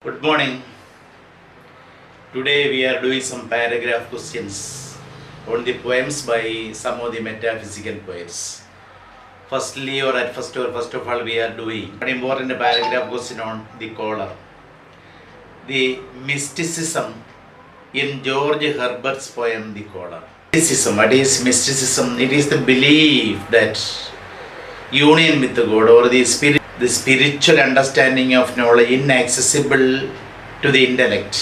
Good morning. Today we are doing some paragraph questions on the poems by some of the metaphysical poets. First of all, we are doing an important paragraph question on the collar. The mysticism in George Herbert's poem, The Collar. Mysticism, what is mysticism? It is the belief that union with the God or the spiritual understanding of knowledge inaccessible to the intellect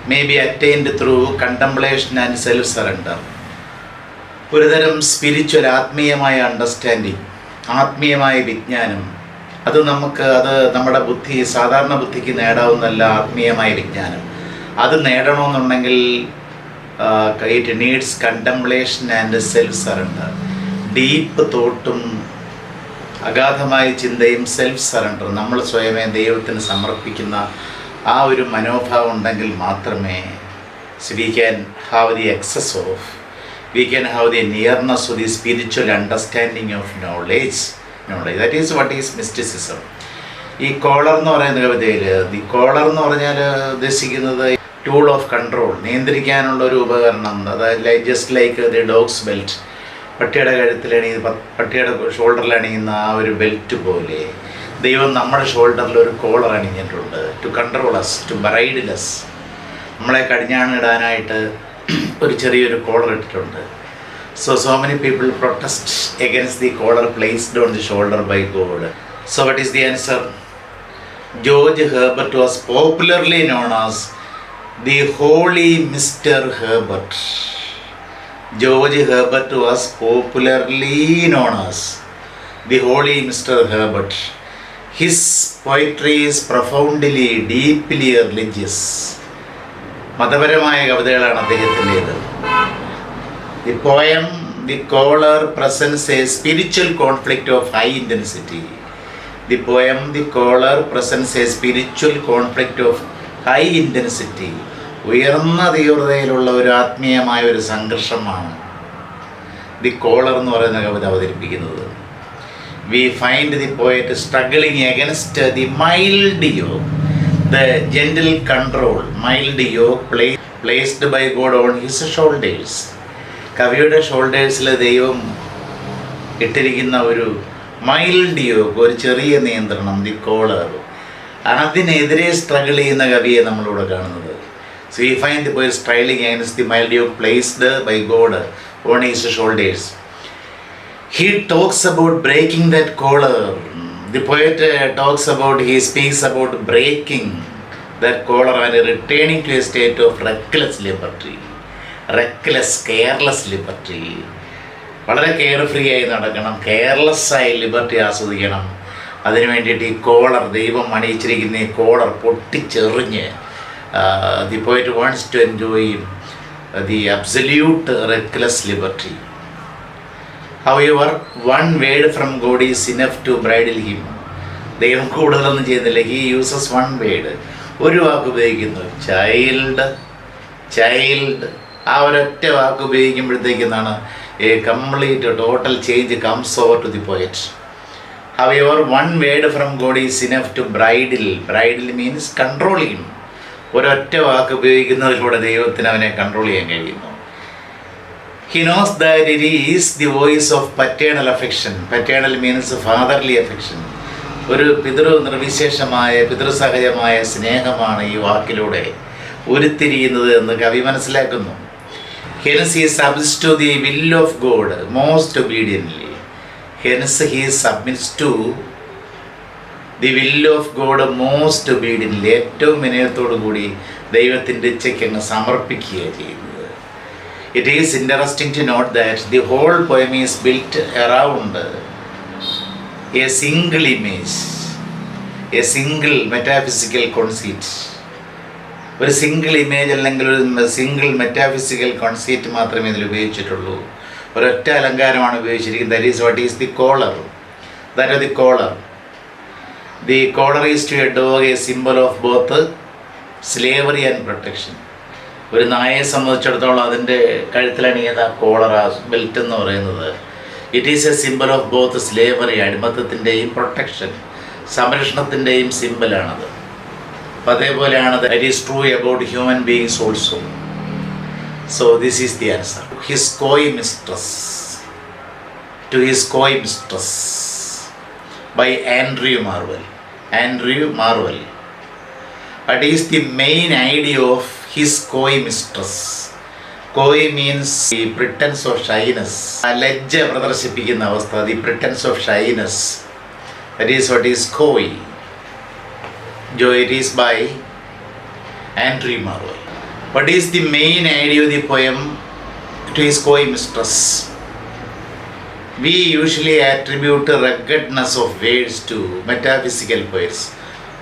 may be attained through contemplation and self-surrender. ഒരുതരം spiritual ആത്മീയമായ understanding, ആത്മീയമായ വിജ്ഞാനം, അത് നമ്മുടെ സാധാരണ ബുദ്ധിക്ക് നേടാവുന്നല്ല. ആത്മീയമായ വിജ്ഞാനം അത് നേടണമെന്നുണ്ടെങ്കിൽ it needs contemplation and self surrender. Deep തോട്ടും അഗാധമായ ചിന്തയും സെൽഫ് സറണ്ടർ, നമ്മൾ സ്വയമേ ദൈവത്തിന് സമർപ്പിക്കുന്ന ആ ഒരു മനോഭാവം ഉണ്ടെങ്കിൽ മാത്രമേ we can have the nearness to the spiritual understanding of knowledge. That is what is mysticism. ഈ കോളർ എന്ന് പറയുന്ന കവിതയിൽ കോളർ എന്ന് പറഞ്ഞാൽ ഉദ്ദേശിക്കുന്നത് ടൂൾ ഓഫ് കൺട്രോൾ, നിയന്ത്രിക്കാനുള്ള ഒരു ഉപകരണം. അതായത് just like the dogs belt, പട്ടിയുടെ ഷോൾഡറിൽ അണിയുന്ന ആ ഒരു ബെൽറ്റ് പോലെ ദൈവം നമ്മുടെ ഷോൾഡറിൽ ഒരു കോളർ അണിഞ്ഞിട്ടുണ്ട്. To control us, to bridle us, നമ്മളെ കടിഞ്ഞാണിടാനായിട്ട് ഒരു ചെറിയൊരു കോളർ ഇട്ടിട്ടുണ്ട്. So many people protest against the collar placed on the shoulder by God. So what is the answer? George Herbert was popularly known as the Holy Mr. Herbert. George Herbert was popularly known as the Holy Mr. Herbert. His poetry is profoundly, deeply religious. മതപരമായ കവിതകളാണ് അദ്ദേഹത്തിൻ്റേത്. The poem The Collar presents a spiritual conflict of high intensity. The poem The Collar presents a spiritual conflict of high intensity. ഉയർന്ന തീവ്രതയിലുള്ള ഒരു ആത്മീയമായ ഒരു സംഘർഷമാണ് the collar എന്ന് പറയുന്ന കവിത അവതരിപ്പിക്കുന്നത്. We find the poet struggling against the mild yoke, the gentle control, mild yoke placed by God on his shoulders. കവിയുടെ ഷോൾഡേഴ്സിൽ ദൈവം ഇട്ടിരിക്കുന്ന ഒരു മൈൽഡ് യോക്ക്, ഒരു ചെറിയ നിയന്ത്രണം, ദി കോളർ. അതിനെതിരെ സ്ട്രഗിൾ ചെയ്യുന്ന കവിയെ നമ്മളിവിടെ കാണുന്നത്. So we find the poet struggling against the mild yoke placed by God on his shoulders. He talks about breaking that collar. The poet he speaks about breaking that collar and returning to a state of reckless liberty. Careless liberty. വളരെ care free ആയി നടക്കണം, കെയർലെസ്സായി liberty ആസ്വദിക്കണം. അതിനു വേണ്ടിയിട്ട് ഈ collar, ദൈവം അണിയിച്ചിരിക്കുന്ന ഈ collar പൊട്ടിച്ചെറിഞ്ഞ് the poet wants to enjoy the absolute reckless liberty. However, one word from God is enough to bridle him. ദൈവം കൂടുതലൊന്നും ചെയ്യുന്നില്ല. He uses one word, ഒരു വാക്ക് ഉപയോഗിക്കുന്നു, ചൈൽഡ്. ആ ഒരൊറ്റ വാക്ക് ഉപയോഗിക്കുമ്പോഴത്തേക്കെന്നാണ് a complete total change comes over to the poet. However, one word from God is enough to bridle means control him. ഒരൊറ്റ വാക്ക് ഉപയോഗിക്കുന്നതിലൂടെ ദൈവത്തിന് അവനെ കൺട്രോൾ ചെയ്യാൻ കഴിയുന്നു. He knows that it is the voice of paternal affection. Paternal means fatherly affection. ഒരു പിതൃസഹജമായ സ്നേഹമാണ് ഈ വാക്കിലൂടെ ഉരുത്തിരിയുന്നത് എന്ന് കവി മനസ്സിലാക്കുന്നു. Hence he submits to the will of God most obediently. Hence he submits to the will of God most obediently. ഏറ്റവും വിനയത്തോടു കൂടി ദൈവത്തിൻ്റെ ഇച്ഛയ്ക്ക് അങ്ങ് സമർപ്പിക്കുകയാണ് ചെയ്യുന്നത്. It is interesting to note that the whole poem is built around a single image, a single metaphysical conceit. ഒരു single image അല്ലെങ്കിൽ ഒരു single metaphysical concept മാത്രമേ ഇതിൽ ഉപയോഗിച്ചിട്ടുള്ളൂ. ഒരൊറ്റ അലങ്കാരമാണ് ഉപയോഗിച്ചിരിക്കുന്നത്. That is what is the collar. That the collar. The collar is to a dog a symbol of both slavery and protection. ഒരു നായയെ സംബന്ധിച്ചിടത്തോളം അതിൻ്റെ കഴുത്തിലണിയുന്ന കോളർ, ബെൽറ്റ് എന്ന് പറയുന്നത്, it is a symbol of both slavery, അടിമത്തത്തിൻ്റെയും protection, സംരക്ഷണത്തിൻ്റെയും സിംബലാണത്. അപ്പം അതേപോലെയാണ് that is true about human beings also. So this is the answer. His coy mistress, to his coy mistress by Andrew Marvell. Andrew Marvell. What is the main idea of his coy mistress? Coy means the pretense of shyness. ലജ്ജ പ്രദർശിപ്പിക്കുന്ന അവസ്ഥ, the pretense of shyness. That is what is coy. It is by Andrew Marvell. What is the main idea of the poem to his coy mistress? We usually attribute ruggedness of words to metaphysical poets.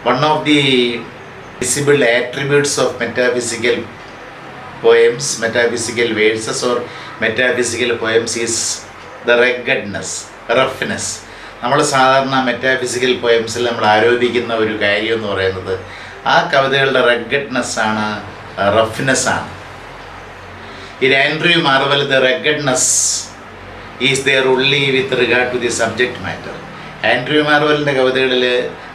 One of the visible attributes of metaphysical poems, metaphysical verses or metaphysical poems is the ruggedness, roughness. നമ്മൾ സാധാരണ metaphysical പോയംസിൽ നമ്മൾ ആരോപിക്കുന്ന ഒരു കാര്യം എന്ന് പറയുന്നത് ആ കവിതകളുടെ റഗ്ഗഡ്നെസ്സാണ്, റഫ്നെസ്സാണ്. In Andrew Marvell, the ruggedness is there only with regard to the subject matter. Andrew Marvellൻ്റെ കവിതകളിൽ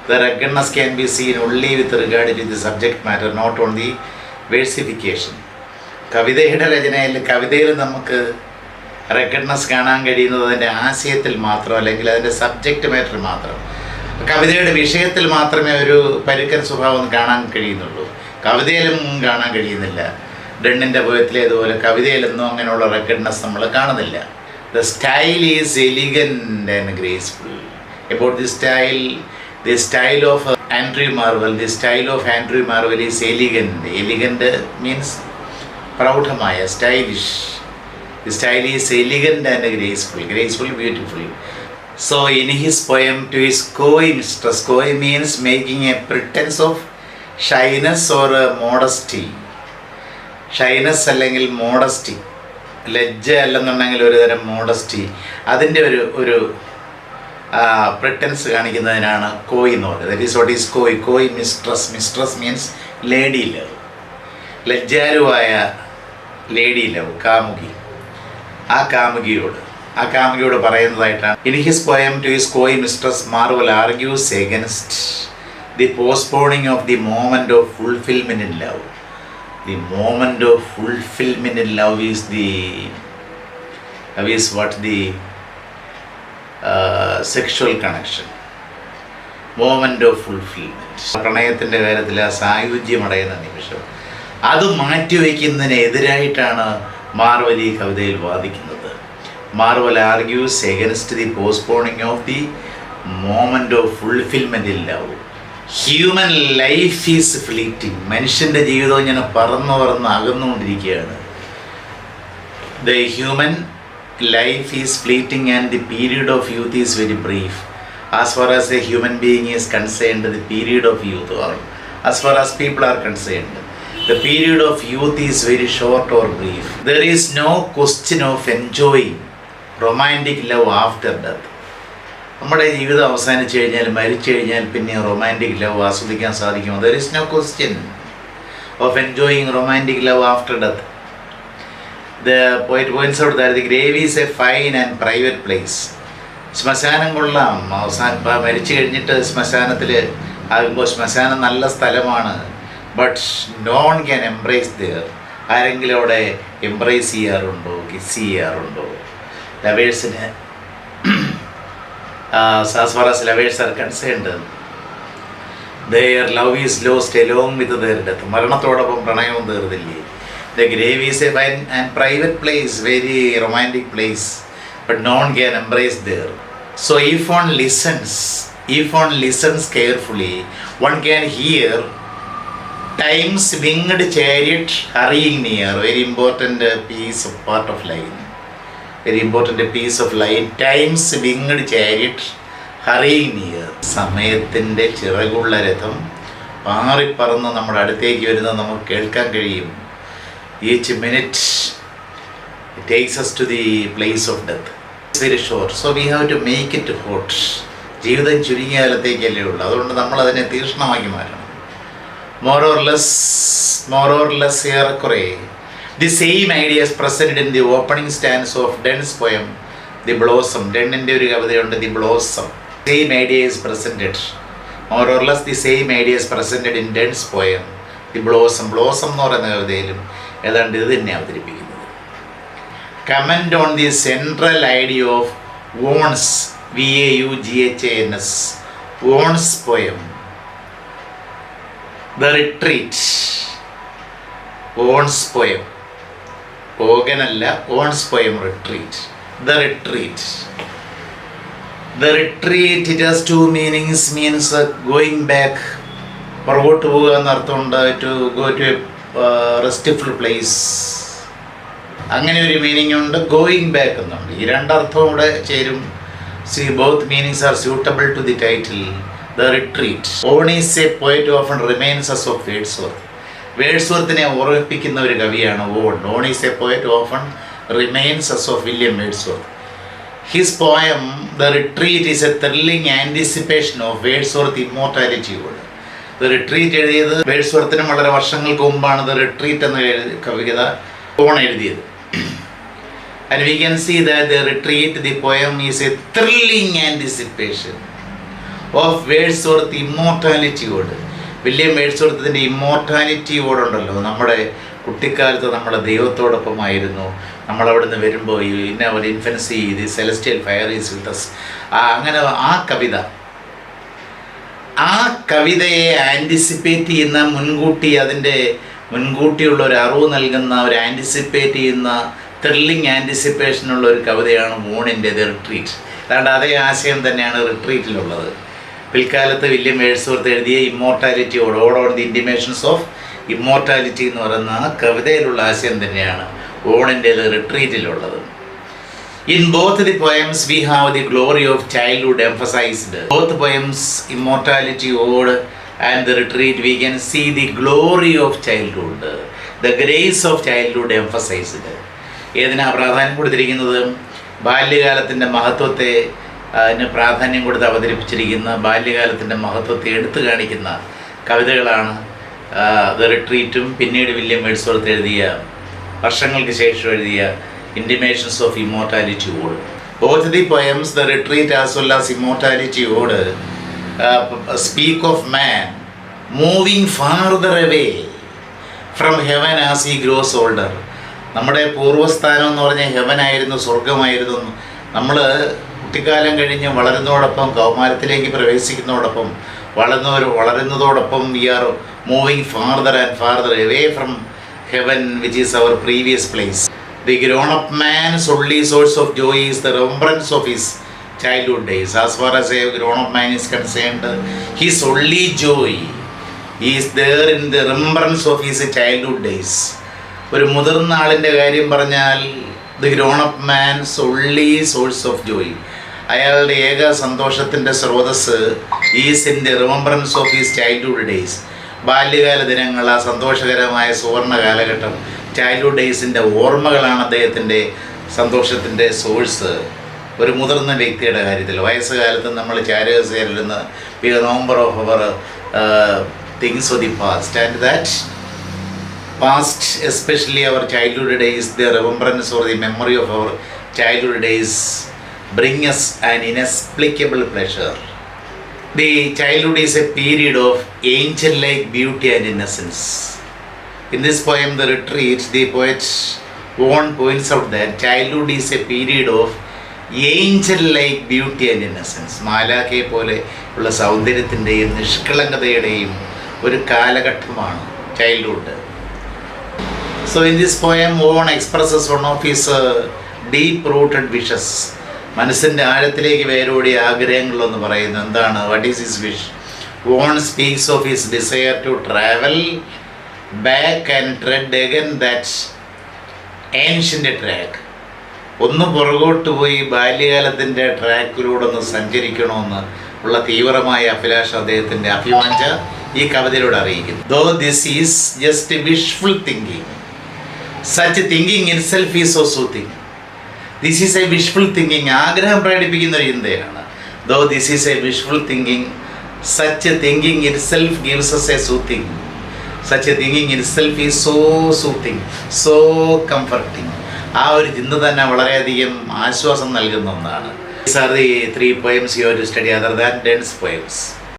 the ruggedness can be seen only with regard to the subject matter, not on the versification. കവിതയുടെ രചനയിൽ, കവിതയിൽ നമുക്ക് റഗ്ഗഡ്നെസ് കാണാൻ കഴിയുന്നത് അതിൻ്റെ ആശയത്തിൽ മാത്രം, അല്ലെങ്കിൽ അതിൻ്റെ സബ്ജക്റ്റ് മാറ്റർ മാത്രം. കവിതയുടെ വിഷയത്തിൽ മാത്രമേ ഒരു പരുക്കൻ സ്വഭാവം കാണാൻ കഴിയുന്നുള്ളൂ, കവിതയിലും കാണാൻ കഴിയുന്നില്ല. ഡണ്ണിൻ്റെ പോയത്തിലേതുപോലെ കവിതയിലൊന്നും അങ്ങനെയുള്ള റഗ്ഗഡ്നെസ് നമ്മൾ കാണുന്നില്ല. The style is elegant and graceful. About the style of Andrew Marvell, the style of Andrew Marvell is elegant. Elegant means പ്രൗഢമായ, stylish. The style is elegant and graceful. Graceful, beautiful. So in his poem to his coy mistress, coy means making a pretense of shyness or modesty. Shyness അല്ലെങ്കിൽ modesty, ലജ്ജ അല്ലെന്നുണ്ടെങ്കിൽ ഒരു തരം modesty, അതിൻ്റെ ഒരു pretends കാണിക്കുന്നതിനാണ് coy എന്ന് പറയുന്നത്. That is what is coy. Coy mistress. Mistress means lady love, ലജ്ജാലുവായ ലേഡി ലവ്, കാമുകി. ആ കാമുകിയോട് പറയുന്നതായിട്ടാണ്. In his poem to his coy mistress, Marvell argues against the postponing of the moment of fulfilment in love. The moment of fulfillment in love is what the sexual connection. Moment of fulfillment. പ്രണയത്തിൻ്റെ കാര്യത്തിൽ ആ സായുജ്യമടയുന്ന നിമിഷം, അത് മാറ്റിവെക്കുന്നതിനെതിരായിട്ടാണ് Marvel ഈ കവിതയിൽ വാദിക്കുന്നത്. Marvell argues against the postponing of the moment of fulfilment in love. Human life is fleeting. മനുഷ്യൻ്റെ ജീവിതം ഇങ്ങനെ പറന്ന് അകന്നുകൊണ്ടിരിക്കുകയാണ്. The human life is fleeting and the period of youth is very brief. As far as a human being is concerned, the period of youth, or as far as people are concerned, the period of youth is very short or brief. There is no question of enjoying romantic love after death. നമ്മുടെ ജീവിതം അവസാനിച്ചു കഴിഞ്ഞാൽ, മരിച്ചു കഴിഞ്ഞാൽ പിന്നെ romantic love ആസ്വദിക്കാൻ സാധിക്കുമോ? There is no question of enjoying romantic love after death. The poet points out that the grave is a fine and private place. ശ്മശാനം കൊള്ളാം, മരിച്ചു കഴിഞ്ഞിട്ട് ശ്മശാനത്തിൽ ആകുമ്പോൾ ശ്മശാനം നല്ല സ്ഥലമാണ്. But no one can embrace there. ആരെങ്കിലും അവിടെ എംബ്രേസ് ചെയ്യാറുണ്ടോ, കിസ് ചെയ്യാറുണ്ടോ? ലവേഴ്സിന് as far as lovers are concerned, their love is lost along with their death. മരണത്തോടൊപ്പം പ്രണയവും തീർന്നില്ലേ? The grave is a fine and private place, very romantic place, but no one can embrace there. So if one listens carefully, one can hear time's winged chariot hurrying near. Very important part of line. Very important piece of line. Time's winged chariot hurrying near. സമയത്തിൻ്റെ ചിറകുള്ള രഥം പാറിപ്പറന്ന് നമ്മുടെ അടുത്തേക്ക് വരുന്നത് നമുക്ക് കേൾക്കാൻ കഴിയും. Each minute it takes us to the place of death. It's very short, so we have to make it hot. ജീവിതം ചുരുങ്ങിയ കാലത്തേക്കല്ലേ ഉള്ളൂ, അതുകൊണ്ട് നമ്മൾ അതിനെ തീക്ഷ്ണമാക്കി മാറ്റണം. More or less ഏറെക്കുറെ the same ideas present in the opening stanza of Dunn's poem The Blossom. ഡണ്ണിൻ്റെ ഒരു കവിതയുണ്ട്, The Blossom. Same idea is presented more or less the same ideas presented in Dent's poem, The Blossom. Blossom എന്ന് പറയുന്ന കവിതയിലും ഏതാണ്ട് ഇത് തന്നെ അവതരിപ്പിക്കുന്നത്. Comment on the central idea of Vaughan's, Vaughan's, Vaughan's poem, The Retreat. Vaughan's poem. Vaughan Vaughan's poem, Retreat. The Retreat. The Retreat, it has two meanings. Means going back, പുറകോട്ട് പോകുക എന്നർത്ഥമുണ്ട്, to go to a restful place. അങ്ങനെ ഒരു meaning ഉണ്ട്. Going back എന്നുണ്ട്. ഈ രണ്ടർത്ഥവും കൂടെ ചേരും. See, both meanings are suitable to the title, The Retreat. Vaughan is a poet who often reminds us of Wordsworth. വേഡ്സ്വർത്തിനെ ഓർമ്മിപ്പിക്കുന്ന ഒരു കവിയാണ് Vaughan. Vaughan is a poet often reminds us of William Wordsworth. His poem, The Retreat, is a thrilling anticipation of Wordsworth immortality. The Retreat എഴുതിയത് വേഡ്സ്വർത്തിനും വളരെ വർഷങ്ങൾക്ക് മുമ്പാണ് The Retreat എന്ന കവിത von എഴുതിയത്. And we can see that The Retreat, the poem, is a thrilling anticipation of Wordsworth immortality. William വേഡ്സ്വർത്തിൻ്റെ ഇമ്മോർട്ടാലിറ്റിയോടുണ്ടല്ലോ, നമ്മുടെ കുട്ടിക്കാലത്ത് നമ്മുടെ ദൈവത്തോടൊപ്പമായിരുന്നു, നമ്മളവിടുന്ന് വരുമ്പോൾ ഇന്ന ഒരു infancy the celestial fire is with us. അങ്ങനെ ആ കവിതയെ ആൻറ്റിസിപ്പേറ്റ് ചെയ്യുന്ന, അതിൻ്റെ മുൻകൂട്ടിയുള്ള ഒരു അറിവ് നൽകുന്ന, ഒരു ആൻറ്റിസിപ്പേറ്റ് ചെയ്യുന്ന ത്രില്ലിങ് ആൻറ്റിസിപ്പേഷനുള്ള ഒരു കവിതയാണ് വോണിൻ്റെ ദി റിട്രീറ്റ്. അതുകൊണ്ട് അതേ ആശയം തന്നെയാണ് റിട്രീറ്റിലുള്ളത്. പിൽക്കാലത്ത് വില്യം വേഡ്സ്വർത്ത് എഴുതിയ ഇമ്മോർട്ടാലിറ്റിയോട്, on the intimations of immortality എന്ന് പറയുന്ന ആ കവിതയിലുള്ള ആശയം തന്നെയാണ് വോണിൻ്റെ റിട്രീറ്റിലുള്ളത്. In both the poems we have the glory of childhood emphasized. Both poems, Immortality Ode and The Retreat, we can see the glory of childhood, the grace of childhood emphasized. ഏതിനാ പ്രാധാന്യം കൊടുത്തിരിക്കുന്നത്? ബാല്യകാലത്തിൻ്റെ മഹത്വത്തെ അതിന് പ്രാധാന്യം കൊടുത്ത് അവതരിപ്പിച്ചിരിക്കുന്ന, ബാല്യകാലത്തിൻ്റെ മഹത്വത്തെ എടുത്തു കാണിക്കുന്ന കവിതകളാണ് ദ റിട്രീറ്റും പിന്നീട് വില്യം വേഡ്സ്വർത്ത് എഴുതിയ, വർഷങ്ങൾക്ക് ശേഷം എഴുതിയ Intimations of Immortality Ode. Both the poems, The Retreat as well as Immortality Ode, speak of man moving farther away from heaven as he grows older. നമ്മുടെ പൂർവ്വസ്ഥാനം എന്ന് പറഞ്ഞാൽ ഹെവനായിരുന്നു, സ്വർഗമായിരുന്നു. നമ്മൾ കുട്ടിക്കാലം കഴിഞ്ഞ് വളരുന്നതോടൊപ്പം, കൗമാരത്തിലേക്ക് പ്രവേശിക്കുന്നതോടൊപ്പം, വളരുന്നതോടൊപ്പം we are moving farther and farther away from heaven, which is our previous place. The grown-up man's only source of joy is the remembrance of his childhood days. As far as a grown-up man is concerned, his only joy is there in the remembrance of his childhood days. ഒരു മുതിർന്ന ആളിൻ്റെ കാര്യം പറഞ്ഞാൽ the grown-up man's only source of joy, അയാളുടെ ഏക സന്തോഷത്തിൻ്റെ സ്രോതസ് is in the remembrance of his childhood days. ബാല്യകാല ദിനങ്ങൾ, ആ സന്തോഷകരമായ സുവർണ്ണ കാലഘട്ടം, ചൈൽഡ്ഹുഡ് ഡേയ്സിൻ്റെ ഓർമ്മകളാണ് അദ്ദേഹത്തിൻ്റെ സന്തോഷത്തിൻ്റെ സോഴ്സ്. ഒരു മുതിർന്ന വ്യക്തിയുടെ കാര്യത്തിൽ വയസ്സുകാലത്ത് നമ്മൾ ചാരുകസേരലിരുന്ന് be a remember of our things of the past, and that past, especially our childhood days, the remembrance or the memory of our childhood days bring us an inexplicable pleasure. The childhood is a period of angel-like beauty and innocence. In this poem, The Retreat, the poet Vaughan points out that childhood is a period of angel-like beauty and innocence. മാലാഖയെ പോലെ ഉള്ള സൗന്ദര്യത്തിൻ്റെയും നിഷ്കളങ്കതയുടെയും ഒരു കാലഘട്ടമാണ് childhood. So in this poem, Vaughan expresses one of his deep-rooted wishes. മനസ്സിൻ്റെ ആഴത്തിലേക്ക് വേരോടിയ ആഗ്രഹങ്ങളെന്ന് പറയുന്നത് എന്താണ്? What is his wish? Vaughan speaks of his desire to travel back and tread again that ancient track. ഒന്ന് പുറകോട്ട് പോയി ബാല്യകാലത്തിൻ്റെ ട്രാക്കിലൂടെ ഒന്ന് സഞ്ചരിക്കണമെന്ന് ഉള്ള തീവ്രമായ അഭിലാഷം അദ്ദേഹത്തിൻ്റെ അഭിവാഞ്ച ഈ കവിതയിലൂടെ അറിയിക്കുന്നു. Though this is just a wishful thinking, such thinking itself is so soothing. This is a wishful thinking, ആഗ്രഹം പ്രകടിപ്പിക്കുന്ന ഒരു ചിന്തയാണ്. Though this is a wishful thinking, such a thinking itself gives us a soothing. Such a thinking itself is so soothing, so comforting. ആ ഒരു ചിന്ത തന്നെ വളരെയധികം ആശ്വാസം നൽകുന്ന ഒന്നാണ്. These are the 3 poems you have to study other than Dent's poems.